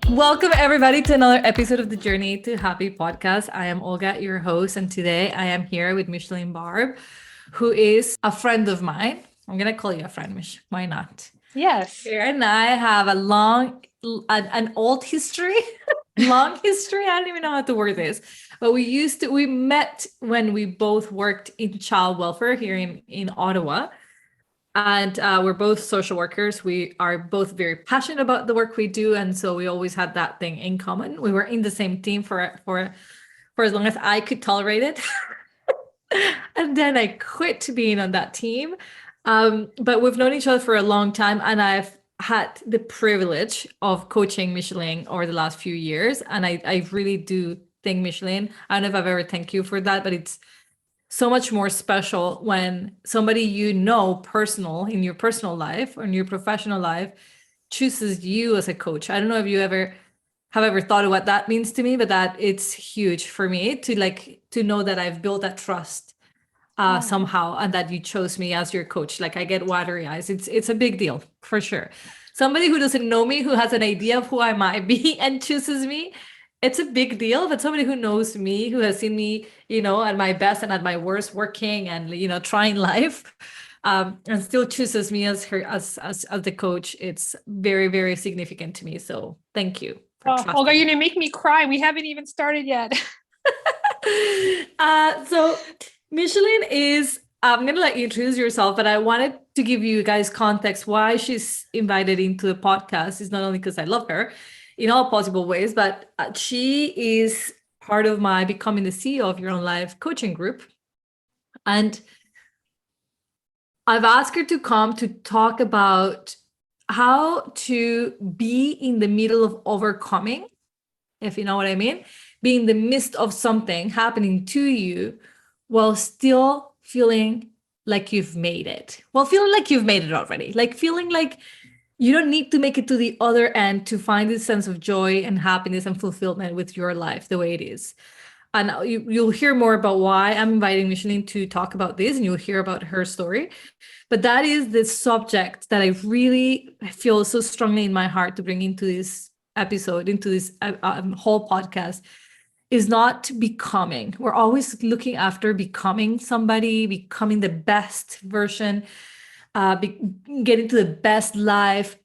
Welcome, everybody, to another episode of the Journey to Happy podcast. I am Olga, your host, and today I am here with Micheline Barb, who is a friend of mine. I'm going to call you a friend, Mich. Why not? Yes. Her and I have an old history, long history. I don't even know how to word this, but we met when we both worked in child welfare here in Ottawa. And we're both social workers. We are both very passionate about the work we do, and so we always had that thing in common. We were in the same team for as long as I could tolerate it, and then I quit being on that team. But we've known each other for a long time, and I've had the privilege of coaching Micheline over the last few years, and I really do thank Micheline. I don't know if I've ever thanked you for that, but it's so much more special when somebody you know personal in your personal life or in your professional life chooses you as a coach. I don't know if you have ever thought of what that means to me, but that it's huge for me to know that I've built that trust somehow, and that you chose me as your coach. Like, I get watery eyes. It's a big deal for sure. Somebody who doesn't know me, who has an idea of who I might be and chooses me, it's a big deal. But somebody who knows me, who has seen me, at my best and at my worst, working and trying life, and still chooses me as the coach, it's very, very significant to me. So thank you for trusting. Olga, you're gonna make me cry. We haven't even started yet. So Micheline is, I'm going to let you introduce yourself, but I wanted to give you guys context why she's invited into the podcast. Is not only because I love her in all possible ways, but she is part of my Becoming the CEO of Your Own Life coaching group. And I've asked her to come to talk about how to be in the middle of overcoming, if you know what I mean, be in the midst of something happening to you while still feeling like you've made it. Well, feeling like you've made it already, like feeling like you don't need to make it to the other end to find this sense of joy and happiness and fulfillment with your life the way it is. And you'll hear more about why I'm inviting Micheline to talk about this, and you'll hear about her story. But that is the subject that I really feel so strongly in my heart to bring into this episode, into this whole podcast, is not becoming. We're always looking after becoming somebody, becoming the best version, getting to the best life.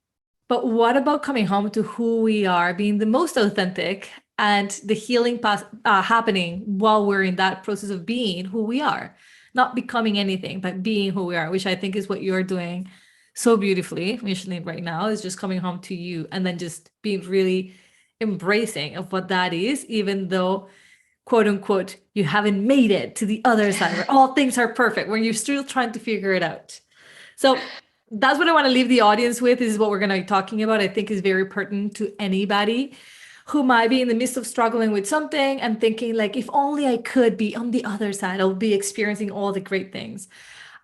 But what about coming home to who we are, being the most authentic, and the healing happening while we're in that process of being who we are, not becoming anything, but being who we are, which I think is what you're doing so beautifully, Micheline, right now, is just coming home to you and then just being really embracing of what that is, even though, quote unquote, you haven't made it to the other side where all things are perfect, when you're still trying to figure it out. So that's what I want to leave the audience with. This is what we're going to be talking about. I think is very pertinent to anybody who might be in the midst of struggling with something and thinking, like, if only I could be on the other side, I'll be experiencing all the great things.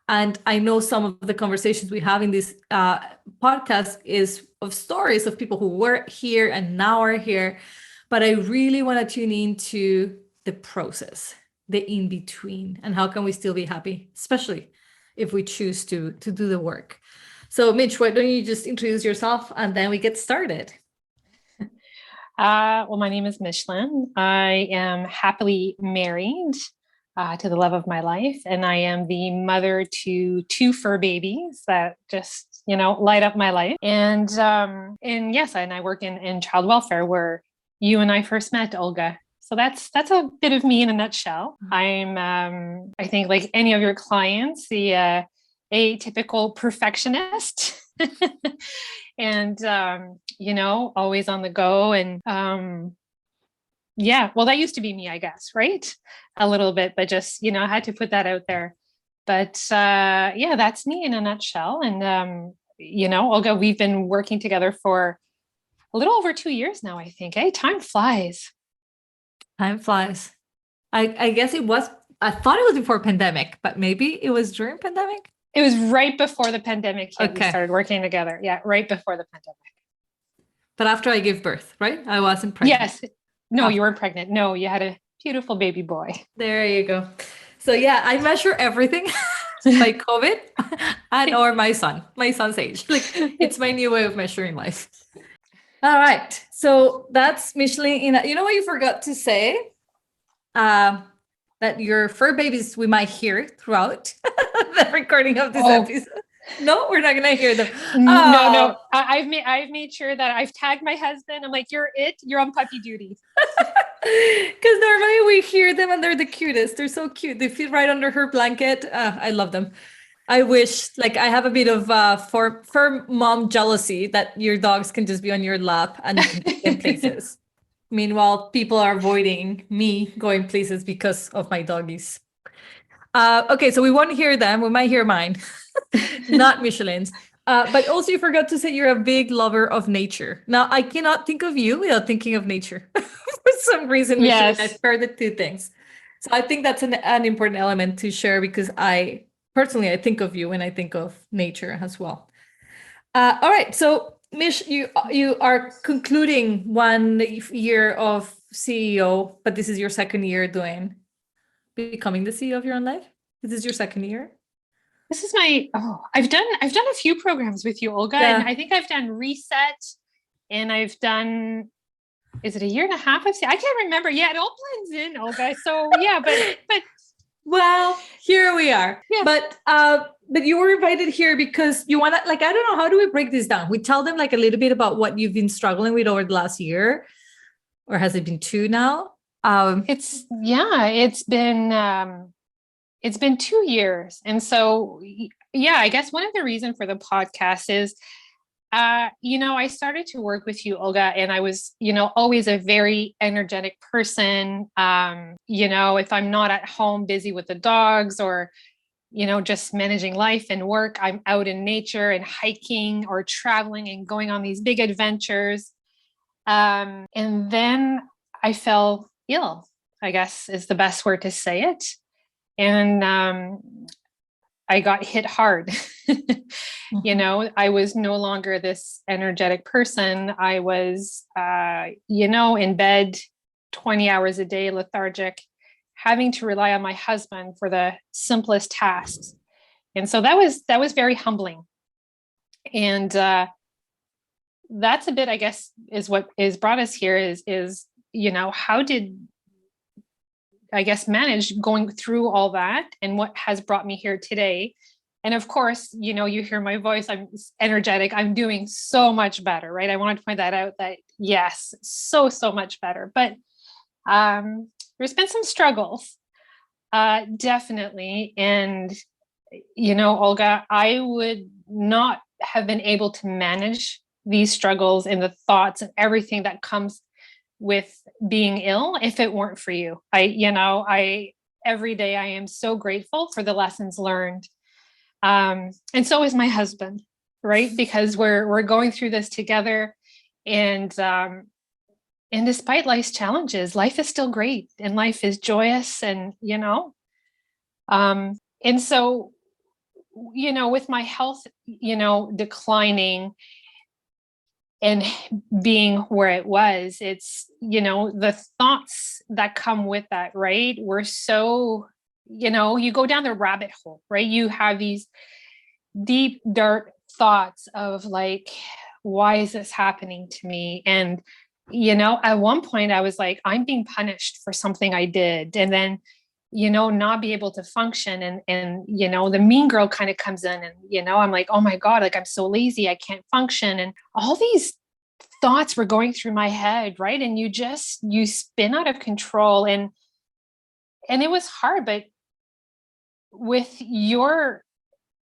And I know some of the conversations we have in this podcast is of stories of people who were here and now are here. But I really want to tune into the process, the in-between, and how can we still be happy, especially if we choose to do the work. So Mitch, why don't you just introduce yourself and then we get started? Well, my name is Micheline. I am happily married to the love of my life, and I am the mother to two fur babies that just, light up my life. And yes, and I work in child welfare, where you and I first met, Olga. So that's a bit of me in a nutshell. I'm, I think, like any of your clients, the atypical perfectionist. And, always on the go. And yeah, well, that used to be me, I guess, right? A little bit, but just, I had to put that out there. But yeah, that's me in a nutshell. And, Olga, we've been working together for a little over 2 years now, I think. Hey, time flies. Time flies. I guess I thought it was before pandemic, but maybe it was during pandemic. It was right before the pandemic hit. Okay. We started working together. Yeah, right before the pandemic. But after I gave birth, right? I wasn't pregnant. Yes. No, you weren't pregnant. No, you had a beautiful baby boy. There you go. So yeah, I measure everything by COVID and or my son's age. Like, it's my new way of measuring life. All right. So that's Micheline. You know what you forgot to say? Um, that your fur babies we might hear throughout the recording of this Oh, episode. No, we're not gonna hear them. no, Oh, no. I've made sure that I've tagged my husband. I'm like, you're on puppy duty. because normally we hear them and they're the cutest. They're so cute. They fit right under her blanket. I love them. I wish, like, I have a bit of fur mom jealousy that your dogs can just be on your lap and you can take them places. Meanwhile, people are avoiding me going places because of my doggies. Okay, so we won't hear them. We might hear mine, not Michelin's. But also, you forgot to say you're a big lover of nature. Now, I cannot think of you without thinking of nature. For some reason, Michelin, I Yes. paired the two things. So I think that's an important element to share because I personally I think of you when I think of nature as well. All right, so Mish, you are concluding 1 year of CEO, but this is your second year doing becoming the CEO of your own life. This is your second year. This is I've done a few programs with you, Olga, and Yeah. I think I've done Reset, and I've done, is it a year and a half? I can't remember. Yeah, it all blends in, Olga. So yeah, but Well, here we are. yeah. But you were invited here because you want to, like, I don't know, how do we break this down? We tell them like a little bit about what you've been struggling with over the last year, or has it been two now? It's been 2 years. And so yeah, I guess one of the reasons for the podcast is I started to work with you, Olga, and I was, always a very energetic person. If I'm not at home busy with the dogs or, just managing life and work, I'm out in nature and hiking or traveling and going on these big adventures. And then I fell ill, I guess is the best word to say it. And I got hit hard. I was no longer this energetic person. I was, in bed 20 hours a day, lethargic, having to rely on my husband for the simplest tasks. And so that was very humbling. And that's a bit, I guess, is what is brought us here is how did I guess manage going through all that and what has brought me here today. And of course, you hear my voice, I'm energetic, I'm doing so much better, right? I wanted to point that out, that yes, so much better. But there's been some struggles, definitely. And, Olga, I would not have been able to manage these struggles and the thoughts and everything that comes with being ill if it weren't for you. I every day I am so grateful for the lessons learned. And so is my husband, right? Because we're going through this together. And despite life's challenges, life is still great and life is joyous. And so, with my health, declining and being where it was, it's, the thoughts that come with that, right? We're so, you go down the rabbit hole, right? You have these deep, dark thoughts of like, why is this happening to me? And, at one point I was like, I'm being punished for something I did. And then, not be able to function. And, the mean girl kind of comes in and, I'm like, oh my God, like I'm so lazy, I can't function. And all these thoughts were going through my head, right? And you spin out of control. And it was hard, but with your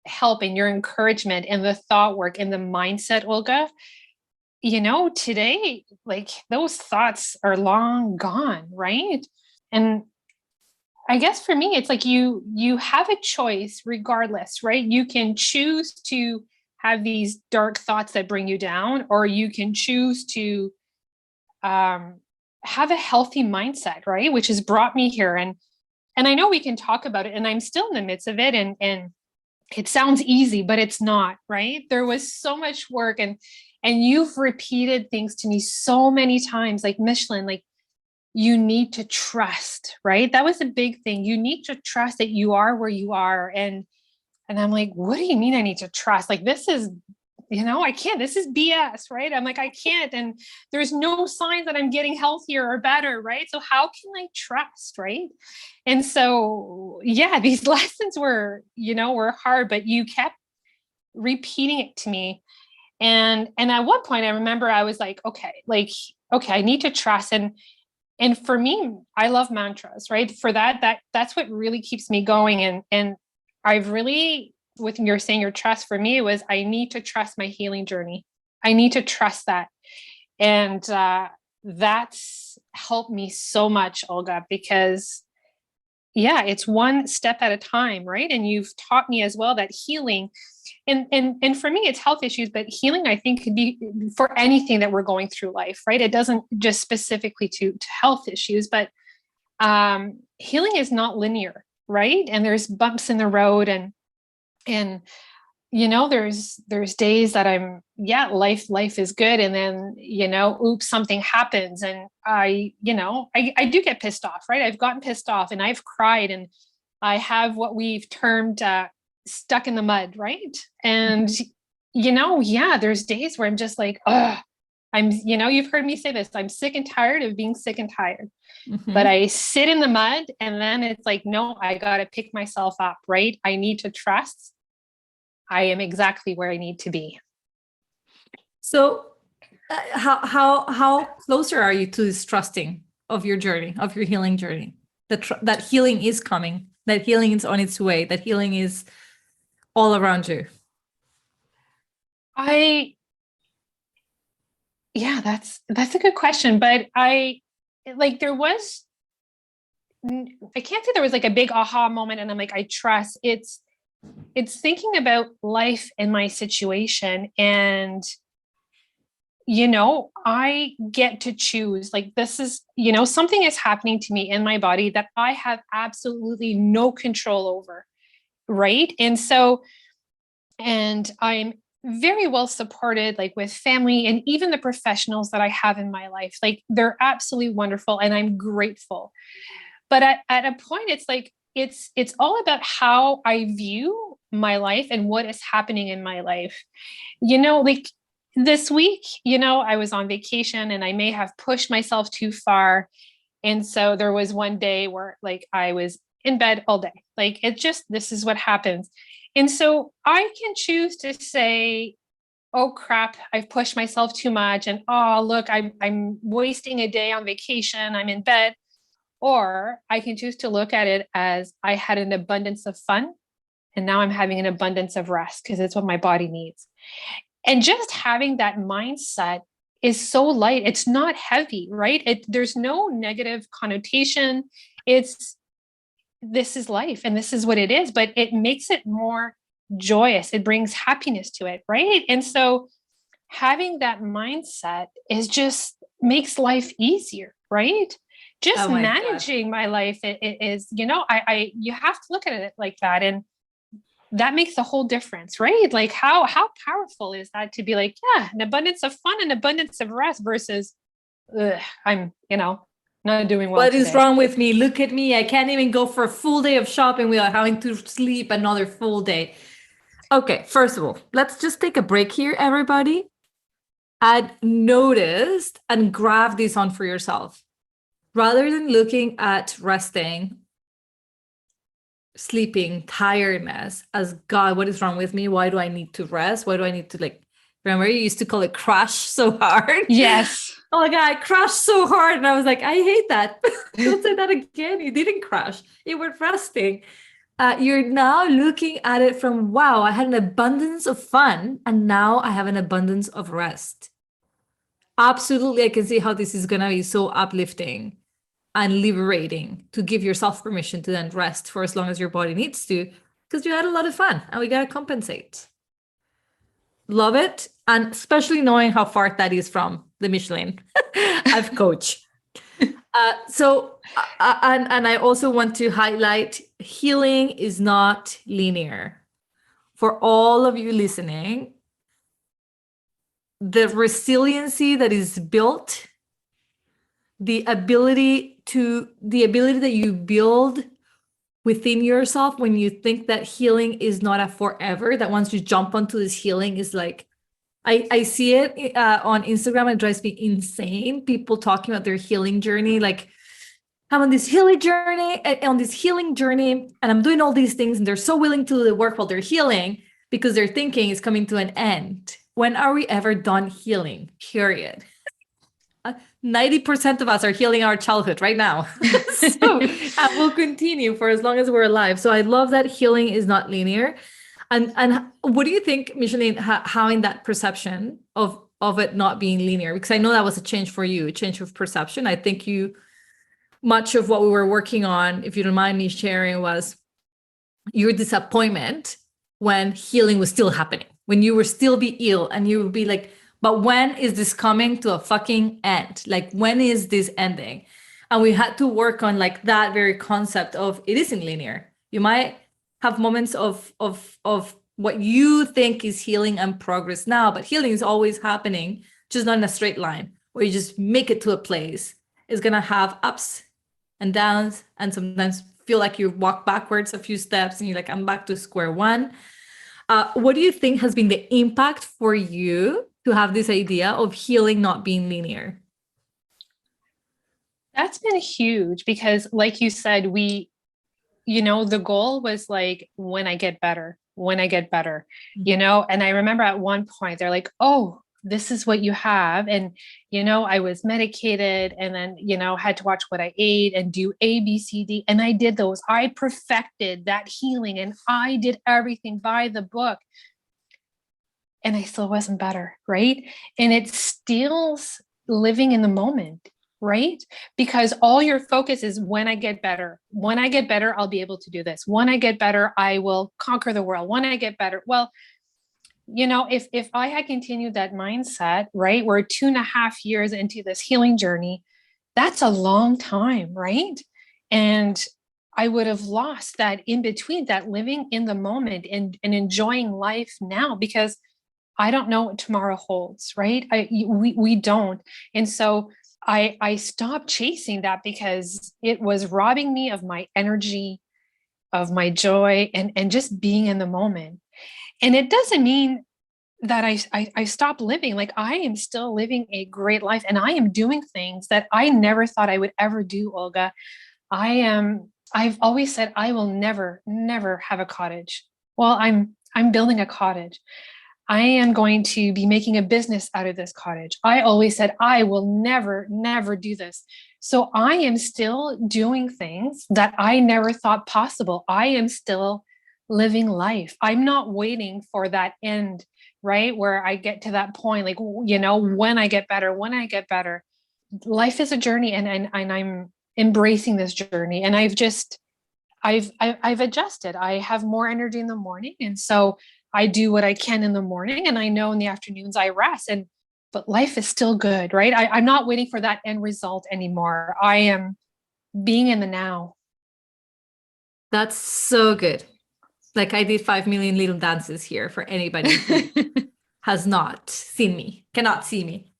help and your encouragement and the thought work and the mindset, Olga, today, like those thoughts are long gone, right? And I guess for me, it's like you have a choice regardless, right? You can choose to have these dark thoughts that bring you down, or you can choose to have a healthy mindset, right? Which has brought me here. And I know we can talk about it, and I'm still in the midst of it. And it sounds easy, but it's not, right? There was so much work, and you've repeated things to me so many times, like Michelin, like you need to trust, right? That was a big thing. You need to trust that you are where you are. And I'm like, what do you mean I need to trust? Like, this is I can't, this is BS, right? I'm like, I can't. And there's no signs that I'm getting healthier or better, right? So how can I trust, right? And so, yeah, these lessons were hard, but you kept repeating it to me. And at one point I remember I was like, okay, I need to trust. And for me, I love mantras, right? For that's what really keeps me going. And I've really, with you're saying your trust, for me, it was, I need to trust my healing journey. I need to trust that. And that's helped me so much, Olga, because yeah, it's one step at a time, right? And you've taught me as well that healing, and for me it's health issues, but healing, I think, could be for anything that we're going through life, right? It doesn't just specifically to health issues, but healing is not linear, right? And there's bumps in the road, and there's days that life is good, and then oops, something happens, and I do get pissed off, right? I've gotten pissed off and I've cried, and I have what we've termed stuck in the mud, right? And there's days where I'm just like, you've heard me say this, I'm sick and tired of being sick and tired. But I sit in the mud, and then it's like, no, I got to pick myself up, right? I need to trust I am exactly where I need to be. So how closer are you to this trusting of your journey, of your healing journey? That healing is coming, that healing is on its way, that healing is all around you. That's a good question, but I can't say there was like a big aha moment and I'm like, I trust. It's thinking about life and my situation, and I get to choose. Like, this is, something is happening to me in my body that I have absolutely no control over, right? And I'm very well supported, like with family and even the professionals that I have in my life. Like, they're absolutely wonderful, and I'm grateful. But at a point, it's like, it's all about how I view my life and what is happening in my life. Like this week, I was on vacation and I may have pushed myself too far. And so there was one day where like I was in bed all day. Like, this is what happens. And so I can choose to say, oh crap, I've pushed myself too much. And oh, look, I'm wasting a day on vacation. I'm in bed. Or I can choose to look at it as I had an abundance of fun, and now I'm having an abundance of rest because it's what my body needs. And just having that mindset is so light. It's not heavy, right? There's no negative connotation. This is life and this is what it is, but it makes it more joyous. It brings happiness to it, right? And so having that mindset just makes life easier, right? Just managing my life is, you have to look at it like that. And that makes a whole difference, right? Like how powerful is that to be like, yeah, an abundance of fun and abundance of rest versus I'm, not doing well. What today. is wrong with me? Look at me. I can't even go for a full day of shopping without having to sleep another full day. Okay, first of all, let's just take a break here, everybody. And notice and grab this on for yourself. Rather than looking at resting, sleeping, tiredness as, God, what is wrong with me? Why do I need to rest? Why do I need to, like, remember you used to call it crash so hard? Yes. Oh my God, I crashed so hard. And I was like, I hate that. Don't say that again. You didn't crash. You were resting. You're now looking at it from, wow, I had an abundance of fun. And now I have an abundance of rest. Absolutely. I can see how this is going to be so uplifting and liberating to give yourself permission to then rest for as long as your body needs to, because you had a lot of fun and we got to compensate. Love it. And especially knowing how far that is from the Michelin I've coached. And I also want to highlight, healing is not linear. For all of you listening, the resiliency that is built, the ability that you build within yourself when you think that healing is not a forever, that once you jump onto this healing is like I see it on Instagram. It drives me insane. People talking about their healing journey. Like, I'm on this healing journey, and I'm doing all these things, and they're so willing to do the work while they're healing because they're thinking it's coming to an end. When are we ever done healing? Period. 90% of us are healing our childhood right now. So, and we'll continue for as long as we're alive. So I love that healing is not linear. And what do you think, Micheline, how in that perception of it not being linear? Because I know that was a change for you, a change of perception. I think much of what we were working on, if you don't mind me sharing, was your disappointment when healing was still happening, when you were still be ill, and you would be like, but when is this coming to a fucking end? Like, when is this ending? And we had to work on like that very concept of it isn't linear. You might have moments of what you think is healing and progress now, but healing is always happening, just not in a straight line where you just make it to a place. It's gonna have ups and downs, and sometimes feel like you walk backwards a few steps and you're like, I'm back to square one. What do you think has been the impact for you to have this idea of healing not being linear? That's been huge because, like you said, the goal was like, when I get better, and I remember at one point they're like, oh, this is what you have. And, I was medicated and then, had to watch what I ate and do A, B, C, D. And I did those. I perfected that healing and I did everything by the book. And I still wasn't better. Right. And it steals living in the moment. Right. Because all your focus is when I get better, I'll be able to do this. When I get better, I will conquer the world. When I get better. Well, if I had continued that mindset, right, we're 2.5 years into this healing journey, that's a long time, right? And I would have lost that in between, that living in the moment and enjoying life now, because I don't know what tomorrow holds, right? We don't. And so I stopped chasing that because it was robbing me of my energy, of my joy, and just being in the moment. And it doesn't mean that I stopped living. Like, I am still living a great life and I am doing things that I never thought I would ever do, Olga. I've always said I will never have a cottage. Well, I'm building a cottage. I am going to be making a business out of this cottage. I always said I will never do this. So I am still doing things that I never thought possible. I am still living life. I'm not waiting for that end, right? Where I get to that point, like, when I get better. Life is a journey, and I'm embracing this journey. And I've adjusted. I have more energy in the morning. And so I do what I can in the morning, and I know in the afternoons I rest. But life is still good, right? I'm not waiting for that end result anymore. I am being in the now. That's so good. Like, I did 5 million little dances here for anybody who has not seen me, cannot see me.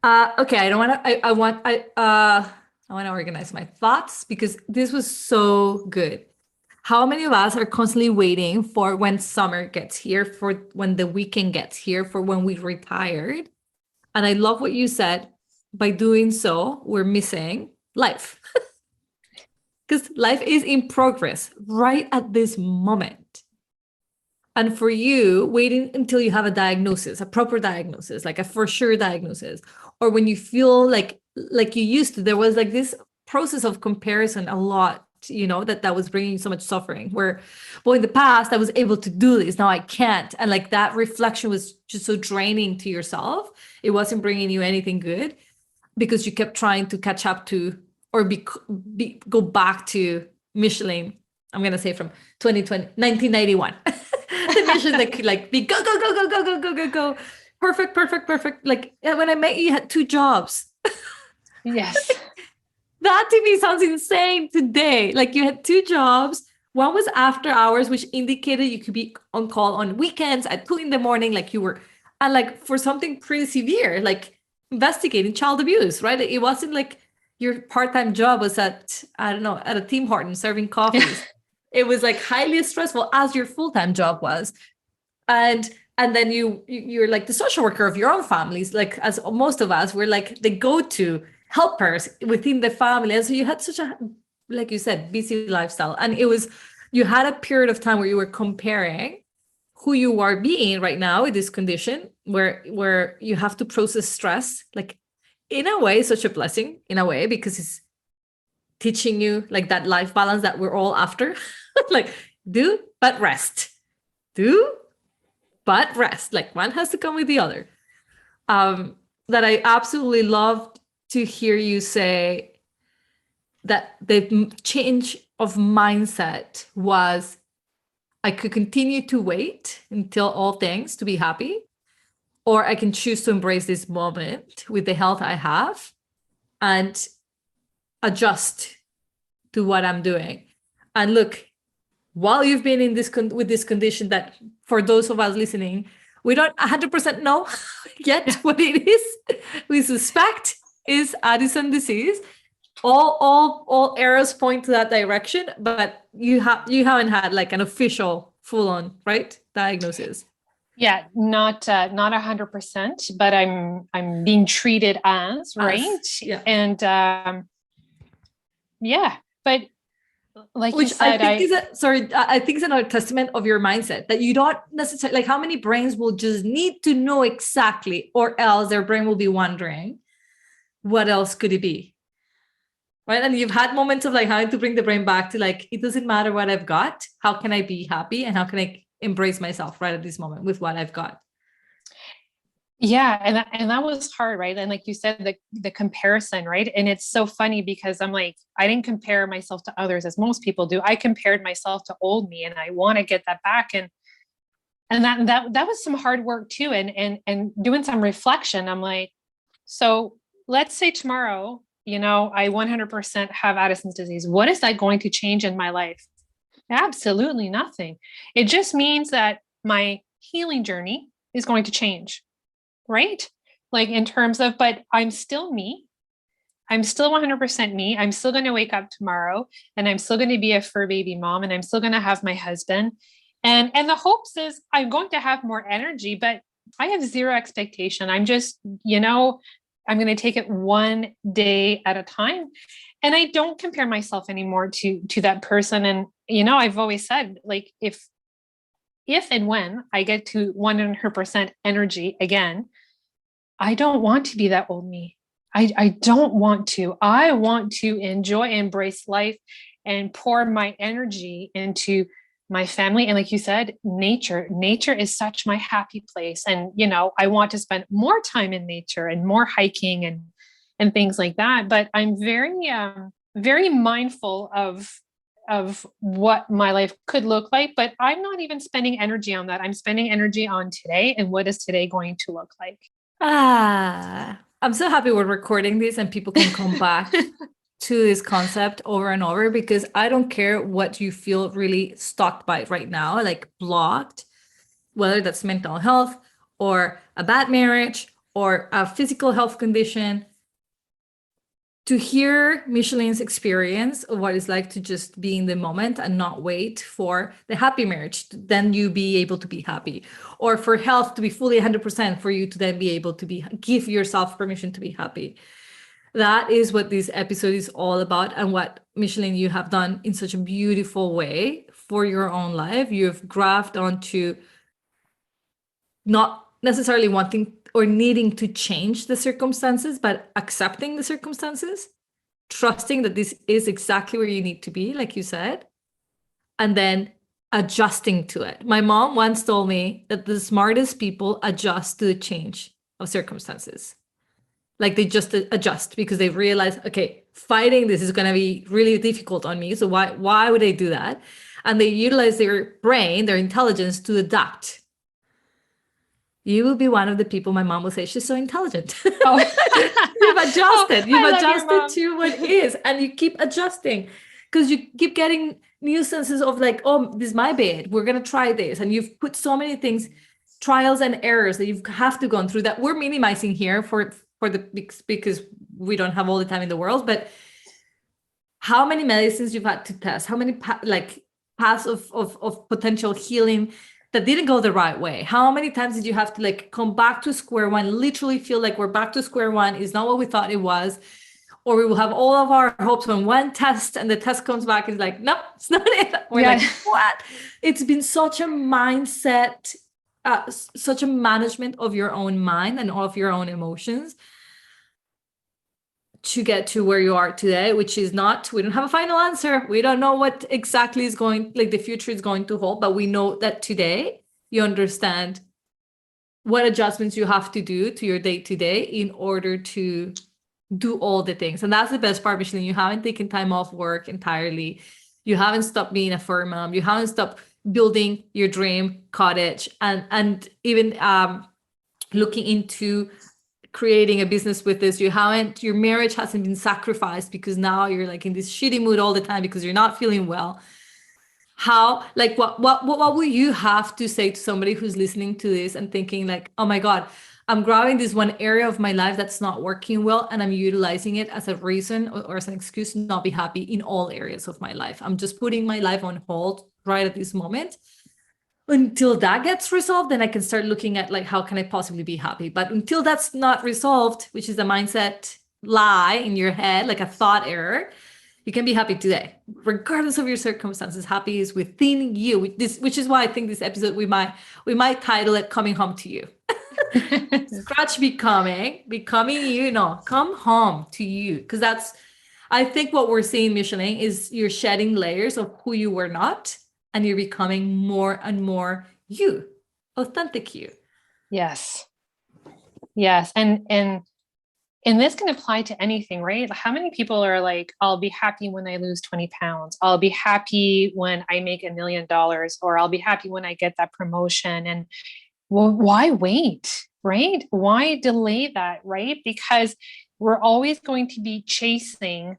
Okay, I don't want to. I want to organize my thoughts because this was so good. How many of us are constantly waiting for when summer gets here, for when the weekend gets here, for when we retired? And I love what you said. By doing so, we're missing life. Because life is in progress right at this moment. And for you, waiting until you have a diagnosis, a proper diagnosis, like a for sure diagnosis, or when you feel like you used to, there was like this process of comparison a lot, that was bringing so much suffering, where, well, in the past I was able to do this, now I can't. And like that reflection was just so draining to yourself. It wasn't bringing you anything good because you kept trying to catch up to, or go back to Micheline. I'm going to say from 1991. The Michelin that could like be go. Perfect. Like, when I met you, you had 2 jobs. Yes. That to me sounds insane today. Like, you had 2 jobs. One was after hours, which indicated you could be on call on weekends at 2 a.m. like you were, and like for something pretty severe, like investigating child abuse, right? It wasn't like your part-time job was at, I don't know, at a Tim Hortons serving coffees. It was like highly stressful, as your full-time job was. And And then you're like the social worker of your own families, like as most of us, we're like the go-to helpers within the family. And so you had such a, like you said, busy lifestyle. And you had a period of time where you were comparing who you are being right now with this condition where you have to process stress, like in a way, such a blessing in a way, because it's teaching you like that life balance that we're all after. Like do, but rest. Do, but rest. Like one has to come with the other. That I absolutely loved to hear you say that the change of mindset was I could continue to wait until all things to be happy, or I can choose to embrace this moment with the health I have and adjust to what I'm doing. And look, while you've been in this with this condition that for those of us listening, we don't 100% know yet what it is. We suspect is Addison disease. All arrows point to that direction, but you haven't had like an official full-on, right, diagnosis. Yeah, not 100%, but I'm being treated as, right? Yeah. And yeah, but like Which you said, I think is another testament of your mindset that you don't necessarily like how many brains will just need to know exactly, or else their brain will be wondering what else could it be, right? And you've had moments of like having to bring the brain back to like, it doesn't matter what I've got. How can I be happy? And how can I embrace myself right at this moment with what I've got? Yeah, and that was hard, right? And like you said, the comparison, right? And it's so funny because I'm like, I didn't compare myself to others as most people do. I compared myself to old me, and I want to get that back. And that was some hard work too. And doing some reflection. I'm like, so let's say tomorrow, I 100% have Addison's disease. What is that going to change in my life? Absolutely nothing. It just means that my healing journey is going to change, right? Like in terms of, but I'm still me. I'm still 100% me. I'm still going to wake up tomorrow and I'm still going to be a fur baby mom and I'm still going to have my husband. And the hopes is I'm going to have more energy, but I have zero expectation. I'm just, I'm going to take it one day at a time. And I don't compare myself anymore to that person. And, I've always said, like, if and when I get to 100% energy again, I don't want to be that old me. I don't want to. I want to enjoy, embrace life and pour my energy into my family. And like you said, nature is such my happy place. And, I want to spend more time in nature and more hiking and things like that. But I'm very, very mindful of what my life could look like, but I'm not even spending energy on that. I'm spending energy on today and what is today going to look like. I'm so happy we're recording this and people can come back to this concept over and over, because I don't care what you feel really stuck by right now, like blocked, whether that's mental health or a bad marriage or a physical health condition. To hear Micheline's experience of what it's like to just be in the moment and not wait for the happy marriage, to then you be able to be happy, or for health to be fully 100% for you to then be able to give yourself permission to be happy. That is what this episode is all about, and what, Micheline, you have done in such a beautiful way for your own life. You've grafted onto not necessarily wanting or needing to change the circumstances, but accepting the circumstances, trusting that this is exactly where you need to be, like you said, and then adjusting to it. My mom once told me that the smartest people adjust to the change of circumstances. Like they just adjust because they realize, okay, fighting this is going to be really difficult on me. So why would they do that? And they utilize their brain, their intelligence to adapt. You will be one of the people my mom will say, she's so intelligent. Oh. You've adjusted. You've adjusted to what is, and you keep adjusting because you keep getting new senses of like, oh, this is my bed. We're going to try this. And you've put so many things, trials and errors that you have to go through that we're minimizing here because we don't have all the time in the world. But how many medicines you've had to test, how many paths of potential healing that didn't go the right way? How many times did you have to like come back to square one, literally feel like we're back to square one, is not what we thought it was? Or we will have all of our hopes on one test and the test comes back and is like, nope, it's not it. We're like, what? It's been such a mindset, such a management of your own mind and of your own emotions to get to where you are today, which is not, we don't have a final answer. We don't know what exactly is going, like the future is going to hold, but we know that today you understand what adjustments you have to do to your day to day in order to do all the things. And that's the best part, Micheline. You haven't taken time off work entirely. You haven't stopped being a fur mom. You haven't stopped building your dream cottage and even looking into creating a business with this. Your marriage hasn't been sacrificed because now you're like in this shitty mood all the time because you're not feeling well. How, like, what would you have to say to somebody who's listening to this and thinking like, oh my God, I'm grabbing this one area of my life that's not working well and I'm utilizing it as a reason or as an excuse to not be happy in all areas of my life. I'm just putting my life on hold right at this moment. Until that gets resolved, then I can start looking at like, how can I possibly be happy? But until that's not resolved, which is a mindset lie in your head, like a thought error, you can be happy today, regardless of your circumstances. Happy is within you, which is why I think this episode, we might title it Coming Home to You. Scratch becoming you, no, come home to you. Because that's, I think what we're seeing, Micheline, is you're shedding layers of who you were not, and you're becoming more and more you, authentic you. Yes. Yes. And this can apply to anything, right? How many people are like, I'll be happy when I lose 20 pounds. I'll be happy when I make $1 million, or I'll be happy when I get that promotion. And well, why wait, right? Why delay that, right? Because we're always going to be chasing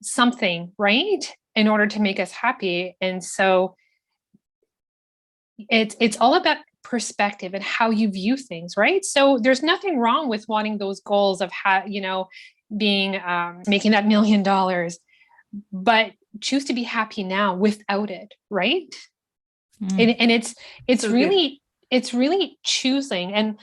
something, right? In order to make us happy. And so it's all about perspective and how you view things, right? So there's nothing wrong with wanting those goals of being making that $1 million, but choose to be happy now without it, right? And it's so really good. It's really choosing,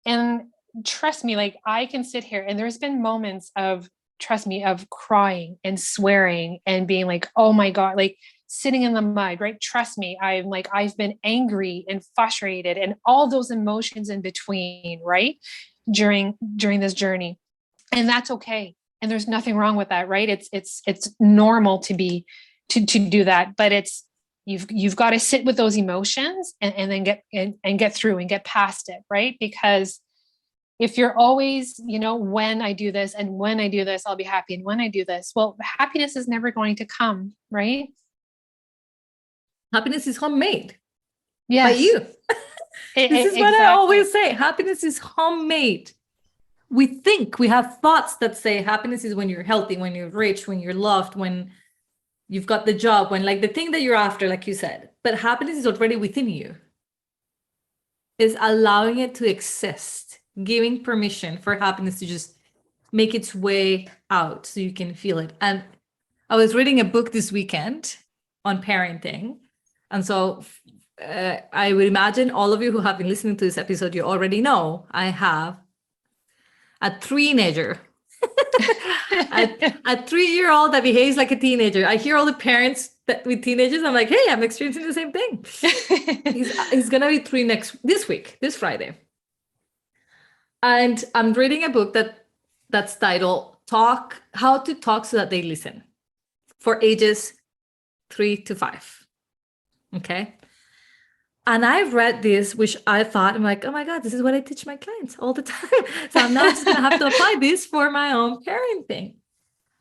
and trust me, like I can sit here and there's been moments of, trust me, of crying and swearing and being like, oh my God, like sitting in the mud, right? Trust me, I've been angry and frustrated and all those emotions in between, right? During this journey. And that's okay. And there's nothing wrong with that, right? It's normal to do that, but you've got to sit with those emotions and then get through and get past it, right? Because if you're always, when I do this and when I do this, I'll be happy. And when I do this, well, happiness is never going to come, right? Happiness is homemade. Yes. By you. This is what I always say. Happiness is homemade. We think, we have thoughts that say happiness is when you're healthy, when you're rich, when you're loved, when you've got the job, when like the thing that you're after, like you said. But happiness is already within you. It's allowing it to exist, giving permission for happiness to just make its way out so you can feel it. And I was reading a book this weekend on parenting. And so I would imagine all of you who have been listening to this episode, you already know I have a teenager, a 3-year-old that behaves like a teenager. I hear all the parents with teenagers. I'm like, hey, I'm experiencing the same thing. He's going to be 3 this Friday. And I'm reading a book that's titled How to Talk So That They Listen, for ages 3 to 5. Okay. And I've read this, which I thought, I'm like, oh my God, this is what I teach my clients all the time. So I'm now just going to have to apply this for my own parenting.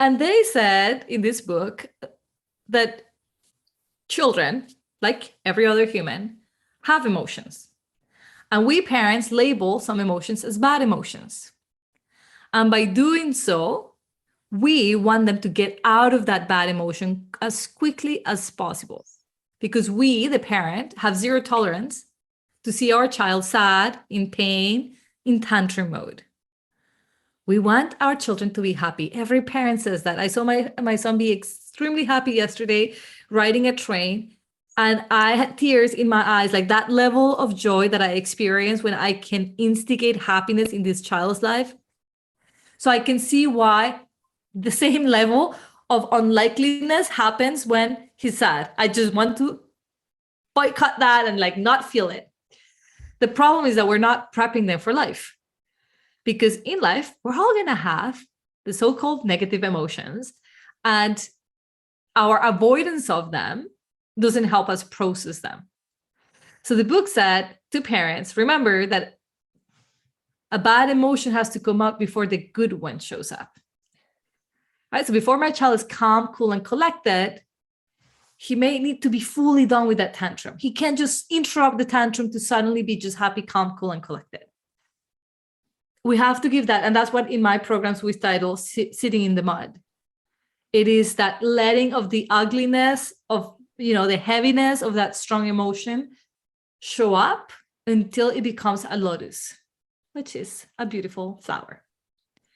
And they said in this book that children, like every other human, have emotions. And we parents label some emotions as bad emotions. And by doing so, we want them to get out of that bad emotion as quickly as possible. Because we, the parent, have zero tolerance to see our child sad, in pain, in tantrum mode. We want our children to be happy. Every parent says that. I saw my son be extremely happy yesterday riding a train. And I had tears in my eyes, like that level of joy that I experience when I can instigate happiness in this child's life. So I can see why the same level of unlikeliness happens when he's sad. I just want to boycott that and like not feel it. The problem is that we're not prepping them for life, because in life, we're all going to have the so-called negative emotions, and our avoidance of them doesn't help us process them. So the book said to parents, remember that a bad emotion has to come up before the good one shows up. Right? So before my child is calm, cool, and collected, he may need to be fully done with that tantrum. He can't just interrupt the tantrum to suddenly be just happy, calm, cool, and collected. We have to give that. And that's what in my programs we title Sitting in the Mud. It is that letting of the ugliness of, the heaviness of that strong emotion show up until it becomes a lotus, which is a beautiful flower.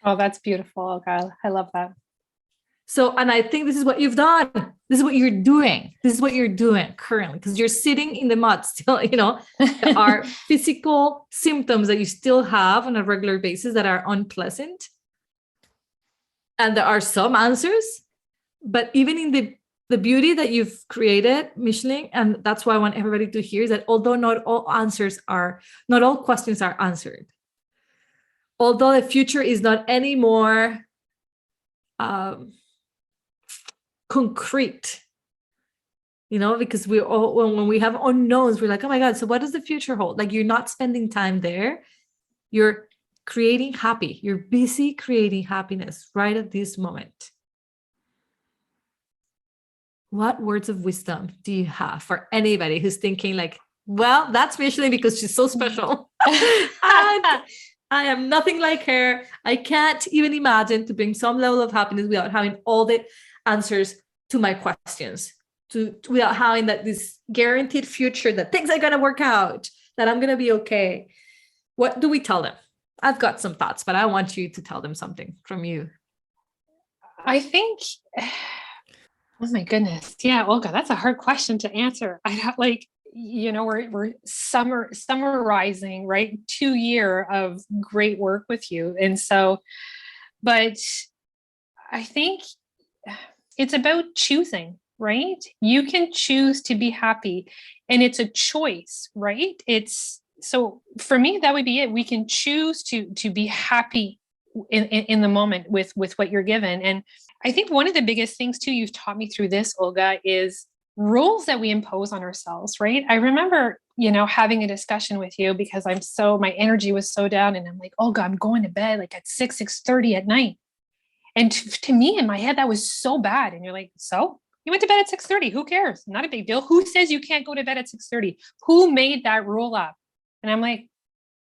Oh, that's beautiful. Oh, God, I love that. So, and I think this is what you've done. This is what you're doing. This is what you're doing currently, because you're sitting in the mud still, there are physical symptoms that you still have on a regular basis that are unpleasant. And there are some answers, but even in the beauty that you've created, Micheline, and that's why I want everybody to hear, is that although not all questions are answered, although the future is not any more concrete, because we all, when we have unknowns, we're like, oh my God, so what does the future hold? Like, you're not spending time there. You're creating you're busy creating happiness right at this moment. What words of wisdom do you have for anybody who's thinking like, well, that's Micheline because she's so special. And I am nothing like her. I can't even imagine to bring some level of happiness without having all the answers to my questions, without having this guaranteed future that things are going to work out, that I'm going to be okay. What do we tell them? I've got some thoughts, but I want you to tell them something from you. I think, oh my goodness. Yeah, Olga, that's a hard question to answer. We're summarizing, right? 2 years of great work with you. And so, but I think it's about choosing, right? You can choose to be happy, and it's a choice, right? So for me, that would be it. We can choose to be happy in the moment with what you're given. And I think one of the biggest things too, you've taught me through this, Olga, is rules that we impose on ourselves, right? I remember, having a discussion with you because my energy was so down, and I'm like, Olga, I'm going to bed like at 6:30 at night. And to me, in my head, that was so bad. And you're like, so you went to bed at 6:30. Who cares? Not a big deal. Who says you can't go to bed at 6:30? Who made that rule up? And I'm like,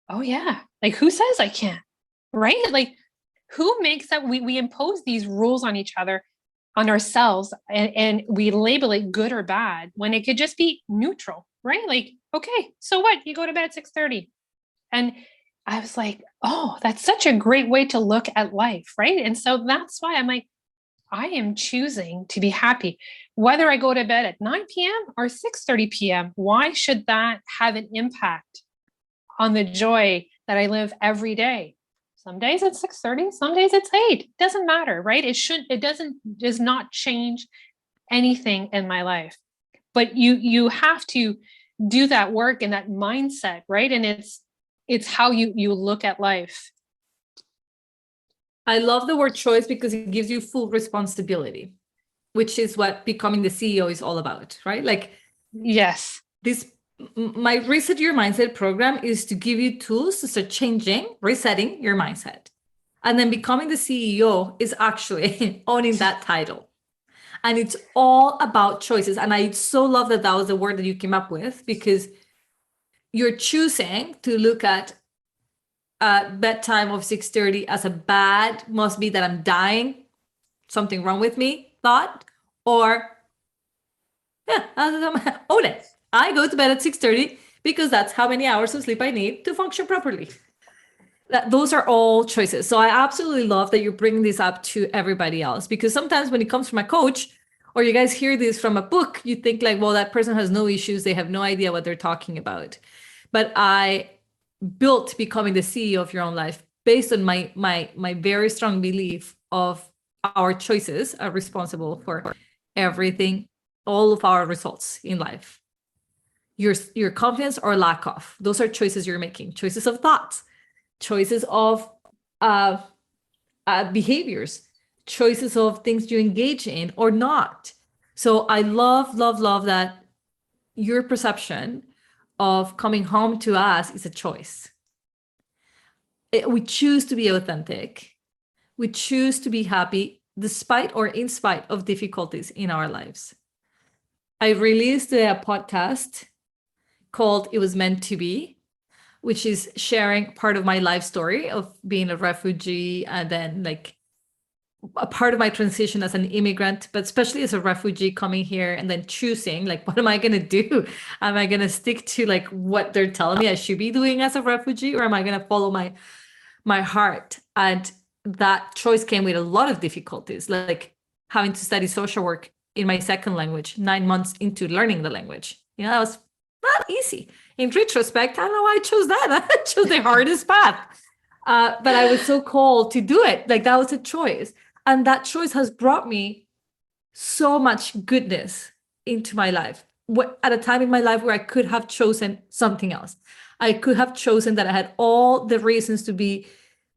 oh yeah. Like, who says I can't? Right? Like, who makes that? We impose these rules on each other, on ourselves, and we label it good or bad when it could just be neutral, right? Like, okay, so what? You go to bed at 6:30. And I was like, oh, that's such a great way to look at life, right? And so that's why I'm like, I am choosing to be happy. Whether I go to bed at 9 p.m. or 6:30 p.m., why should that have an impact on the joy that I live every day? Some days it's 6:30, some days it's 8. Doesn't matter, right? Does not change anything in my life. But you have to do that work and that mindset, right? And it's how you look at life. I love the word choice because it gives you full responsibility, which is what becoming the CEO is all about, right? Like, yes, my Reset Your Mindset program is to give you tools to start resetting your mindset. And then becoming the CEO is actually owning that title. And it's all about choices. And I so love that was the word that you came up with, because you're choosing to look at bedtime of 6:30 as a bad, must be that I'm dying, something wrong with me thought, or own it. I go to bed at 6:30 because that's how many hours of sleep I need to function properly. Those are all choices. So I absolutely love that you're bringing this up to everybody else, because sometimes when it comes from a coach or you guys hear this from a book, you think like, well, that person has no issues. They have no idea what they're talking about. But I built becoming the CEO of your own life based on my very strong belief of our choices are responsible for everything, all of our results in life. Your confidence or lack of, those are choices you're making, choices of thoughts, choices of behaviors, choices of things you engage in or not. So I love that your perception of coming home to us is a choice. We choose to be authentic. We choose to be happy despite or in spite of difficulties in our lives. I released a podcast called It Was Meant to Be, which is sharing part of my life story of being a refugee and then like a part of my transition as an immigrant, but especially as a refugee coming here and then choosing like, what am I going to do? Am I going to stick to like what they're telling me I should be doing as a refugee, or am I going to follow my heart? And that choice came with a lot of difficulties, like having to study social work in my second language 9 months into learning the language. That was not easy. In retrospect, I don't know why I chose that. I chose the hardest path. But I was so called to do it. Like that was a choice. And that choice has brought me so much goodness into my life. At a time in my life where I could have chosen something else. I could have chosen that I had all the reasons to be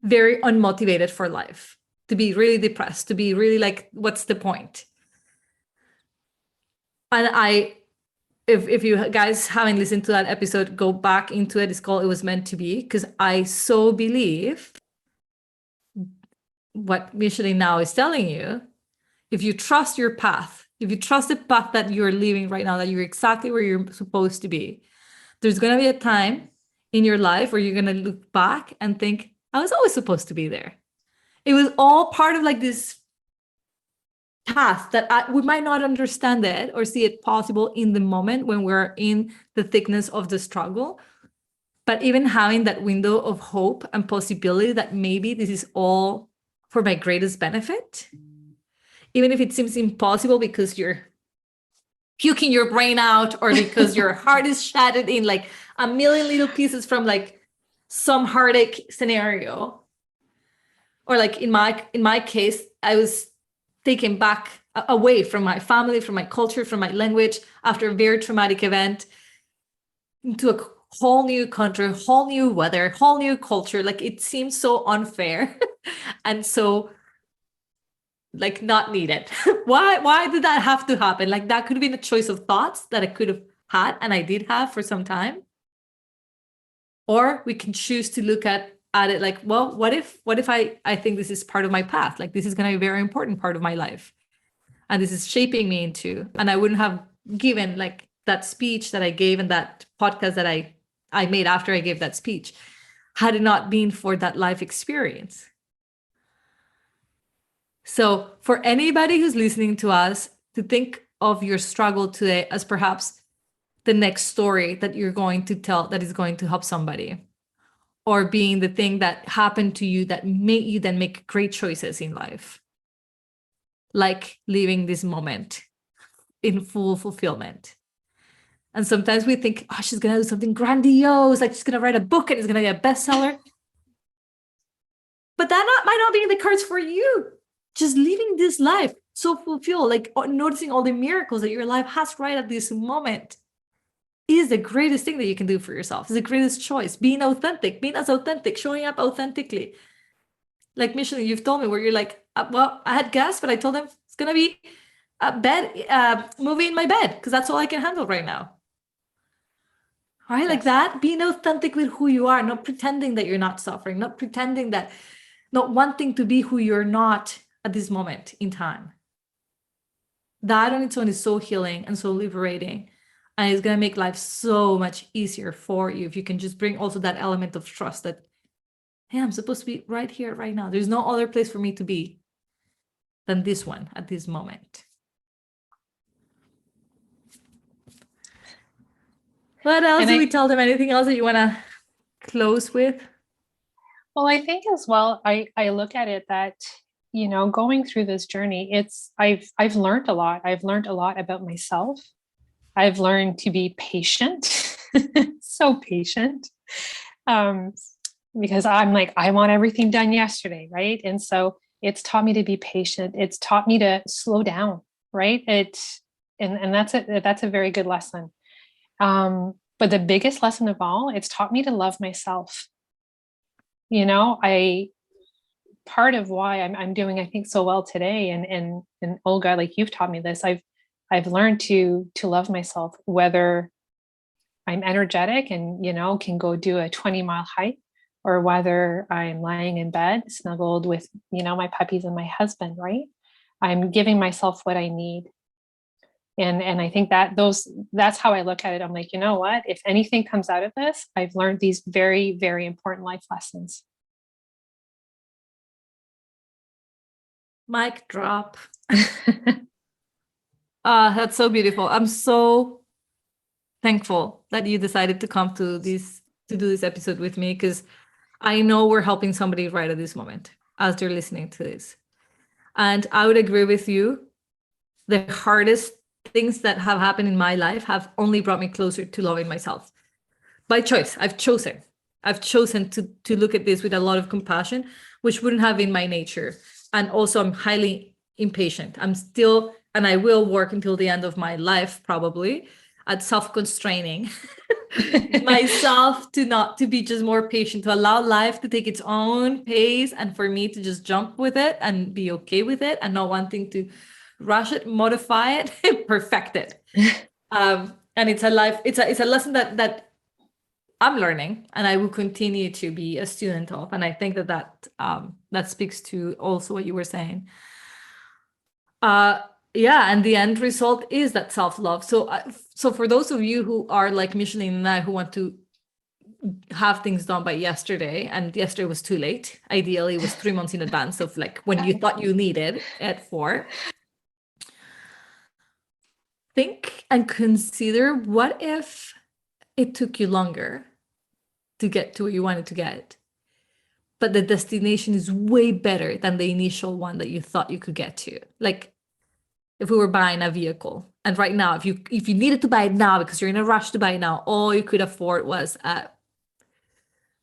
very unmotivated for life, to be really depressed, to be really like, what's the point? And if you guys haven't listened to that episode, go back into it. It's called It Was Meant to Be, because I so believe what Micheline now is telling you. If you trust your path, if you trust the path that you're living right now, that you're exactly where you're supposed to be, there's going to be a time in your life where you're going to look back and think, I was always supposed to be there. It was all part of like this path that we might not understand it or see it possible in the moment when we're in the thickness of the struggle. But even having that window of hope and possibility that maybe this is all for my greatest benefit, even if it seems impossible because you're puking your brain out or because your heart is shattered in like a million little pieces from like some heartache scenario. Or like in my case, I was taken back away from my family, from my culture, from my language after a very traumatic event into a whole new country, whole new weather, whole new culture. Like it seems so unfair and so like not needed. Why did that have to happen? Like that could have been a choice of thoughts that I could have had and I did have for some time. Or we can choose to look at it like, well, what if I think this is part of my path? Like this is going to be a very important part of my life. And this is shaping me into, and I wouldn't have given like that speech that I gave and that podcast that I made after I gave that speech, had it not been for that life experience. So for anybody who's listening to us, to think of your struggle today as perhaps the next story that you're going to tell that is going to help somebody, or being the thing that happened to you that made you then make great choices in life, like living this moment in full fulfillment. And sometimes we think, oh, she's going to do something grandiose, like she's going to write a book and it's going to be a bestseller. But that might not be in the cards for you. Just living this life so fulfilled, like noticing all the miracles that your life has right at this moment is the greatest thing that you can do for yourself. It's the greatest choice. Being authentic, being as authentic, showing up authentically. Like Micheline, you've told me where you're like, well, I had guests, but I told them it's going to be a movie in my bed because that's all I can handle right now. Right? Yes. Like that, being authentic with who you are, not pretending that you're not suffering, not pretending that, not wanting to be who you're not at this moment in time. That on its own is so healing and so liberating. And it's going to make life so much easier for you if you can just bring also that element of trust that, hey, I'm supposed to be right here, right now. There's no other place for me to be than this one at this moment. What else do we tell them? Anything else that you want to close with? Well, I think as well, I look at it that going through this journey, I've learned a lot. I've learned a lot about myself. I've learned to be patient, so patient, because I'm like, I want everything done yesterday, right? And so it's taught me to be patient. It's taught me to slow down, right? And that's a very good lesson. But the biggest lesson of all, it's taught me to love myself. I part of why I'm doing, I think, so well today, and Olga, like you've taught me this, I've learned to love myself, whether I'm energetic and can go do a 20-mile hike, or whether I'm lying in bed snuggled with my puppies and my husband, right? I'm giving myself what I need. And I think that's how I look at it. I'm like, you know what? If anything comes out of this, I've learned these very, very important life lessons. Mic drop. That's so beautiful. I'm so thankful that you decided to come to do this episode with me, because I know we're helping somebody right at this moment as they're listening to this. And I would agree with you. The hardest things that have happened in my life have only brought me closer to loving myself. By choice, I've chosen to look at this with a lot of compassion, which wouldn't have been my nature. And also, I'm highly impatient. I'm still, and I will work until the end of my life probably, at self-constraining myself to be just more patient, to allow life to take its own pace, and for me to just jump with it and be okay with it, and not wanting to rush it, modify it, perfect it. And it's a lesson that I'm learning, and I will continue to be a student of. And I think that speaks to also what you were saying. Yeah, and the end result is that self-love. So for those of you who are like Micheline and I, who want to have things done by yesterday, and yesterday was too late. Ideally, it was 3 months in advance of like when you thought you needed at 4. Think and consider, what if it took you longer to get to where you wanted to get, but the destination is way better than the initial one that you thought you could get to? Like, if we were buying a vehicle, and right now, if you needed to buy it now because you're in a rush to buy it now, all you could afford was a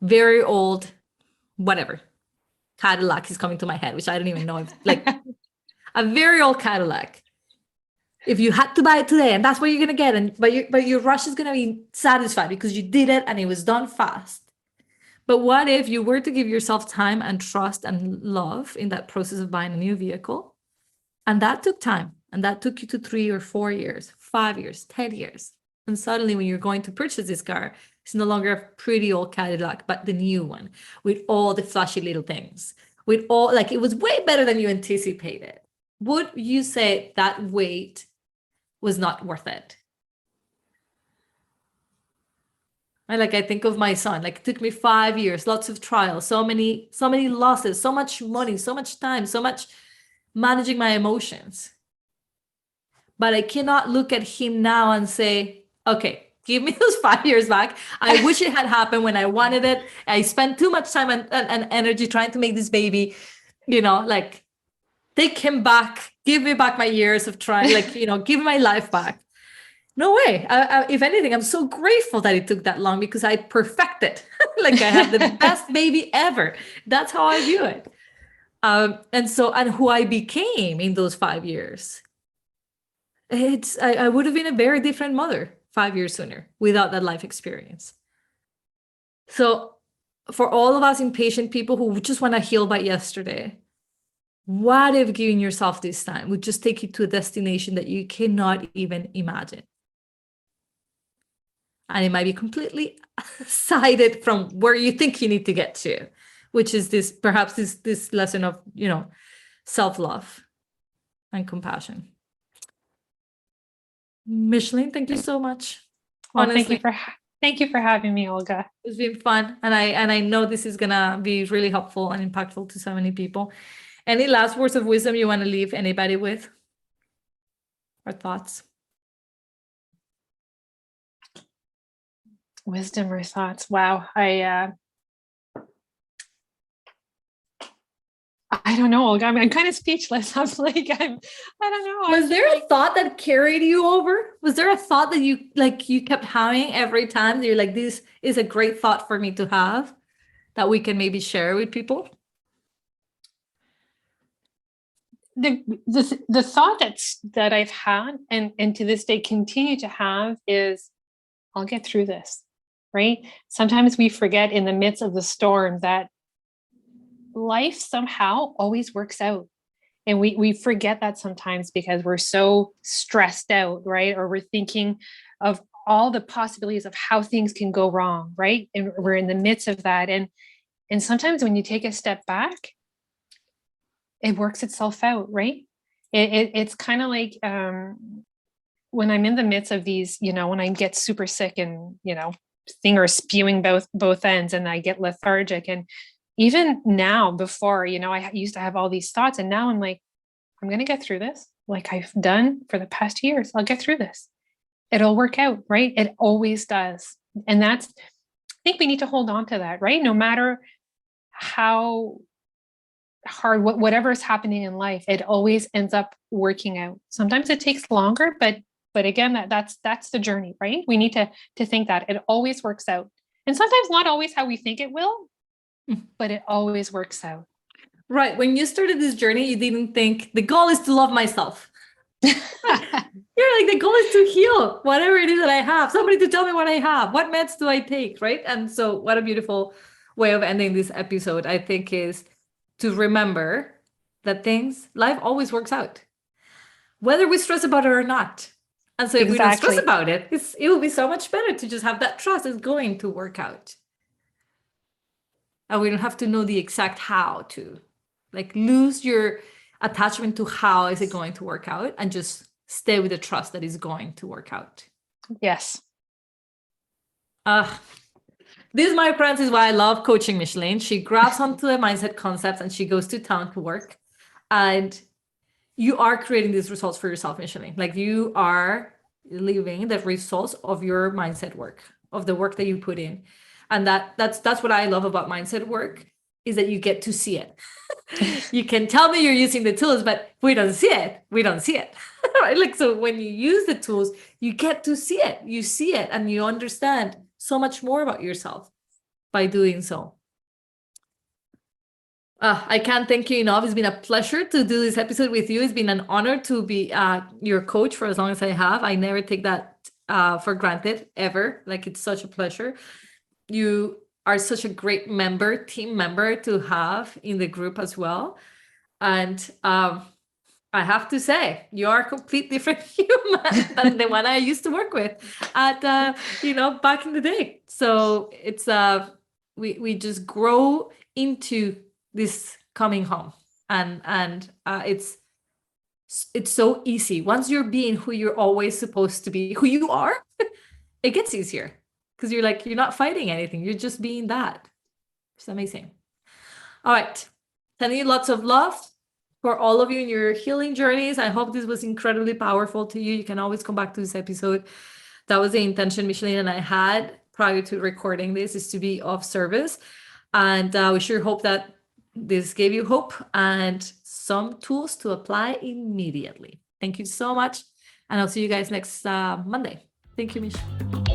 very old, whatever, Cadillac is coming to my head, which I don't even know if, like, a very old Cadillac. If you had to buy it today, and that's what you're gonna get, but your rush is gonna be satisfied because you did it and it was done fast. But what if you were to give yourself time and trust and love in that process of buying a new vehicle, and that took time, and that took you to 3 or 4 years, 5 years, 10 years, and suddenly when you're going to purchase this car, it's no longer a pretty old Cadillac, but the new one with all the flashy little things, with all, like, it was way better than you anticipated. Would you say that wait was not worth it? I think of my son, like, it took me 5 years, lots of trials, so many losses, so much money, so much time, so much managing my emotions. But I cannot look at him now and say, okay, give me those 5 years back. I wish it had happened when I wanted it. I spent too much time and energy trying to make this baby, like, take him back, give me back my years of trying, like, give my life back. No way. If anything, I'm so grateful that it took that long, because I perfected. Like, I had the best baby ever. That's how I view it. And who I became in those 5 years. I would have been a very different mother 5 years sooner without that life experience. So for all of us impatient people who just want to heal by yesterday, what if giving yourself this time would just take you to a destination that you cannot even imagine? And it might be completely sided from where you think you need to get to, which is perhaps this lesson of, self-love and compassion. Micheline, thank you so much. Well, honestly, thank you for having me, Olga. it's been fun, and I know this is gonna be really helpful and impactful to so many people. Any last words of wisdom you want to leave anybody with, or thoughts? Wisdom or thoughts? Wow. I don't know. I'm kind of speechless. I don't know. Was there a thought that carried you over? Was there a thought that you kept having every time that you're like, this is a great thought for me to have that we can maybe share with people? The thought that I've had and to this day continue to have is, I'll get through this, right? Sometimes we forget in the midst of the storm that life somehow always works out. And we forget that sometimes because we're so stressed out, right? Or we're thinking of all the possibilities of how things can go wrong, right? And we're in the midst of that. And sometimes when you take a step back, it works itself out, right? It's kind of like when I'm in the midst of these, when I get super sick and, things are spewing both ends and I get lethargic. And even now, before, I used to have all these thoughts, and now I'm like, I'm going to get through this like I've done for the past years. I'll get through this. It'll work out, right? It always does. And I think we need to hold on to that, right? No matter how hard, whatever is happening in life, it always ends up working out. Sometimes it takes longer, but again, that's the journey, right? We need to think that it always works out. And sometimes not always how we think it will, but it always works out. Right. When you started this journey, you didn't think the goal is to love myself. You're like, the goal is to heal whatever it is that I have, somebody to tell me what I have, what meds do I take, right? And so what a beautiful way of ending this episode, I think, is to remember that life always works out, whether we stress about it or not. And so if we don't stress about it, it will be so much better to just have that trust it's going to work out. And we don't have to know the exact how to, like, lose your attachment to how is it going to work out and just stay with the trust that it's going to work out. Yes. This, my friends, is why I love coaching Micheline. She grabs onto the mindset concepts and she goes to town to work. And you are creating these results for yourself, Micheline. Like, you are living the results of your mindset work, of the work that you put in. And that's what I love about mindset work, is that you get to see it. You can tell me you're using the tools, but we don't see it. We don't see it. Right? Like, so when you use the tools, you get to see it. You see it and you understand so much more about yourself by doing so. I can't thank you enough. It's been a pleasure to do this episode with you. It's been an honor to be your coach for as long as I have. I never take that for granted, ever. Like, it's such a pleasure. You are such a great team member to have in the group as well. And I have to say, you are a complete different human than the one I used to work with at, back in the day. So it's, we just grow into this coming home, and it's so easy. Once you're being who you're always supposed to be, who you are, it gets easier. Because you're not fighting anything. You're just being that. It's amazing. All right. Sending you lots of love for all of you in your healing journeys. I hope this was incredibly powerful to you. You can always come back to this episode. That was the intention Micheline and I had prior to recording this, is to be of service. And we sure hope that this gave you hope and some tools to apply immediately. Thank you so much. And I'll see you guys next Monday. Thank you, Micheline.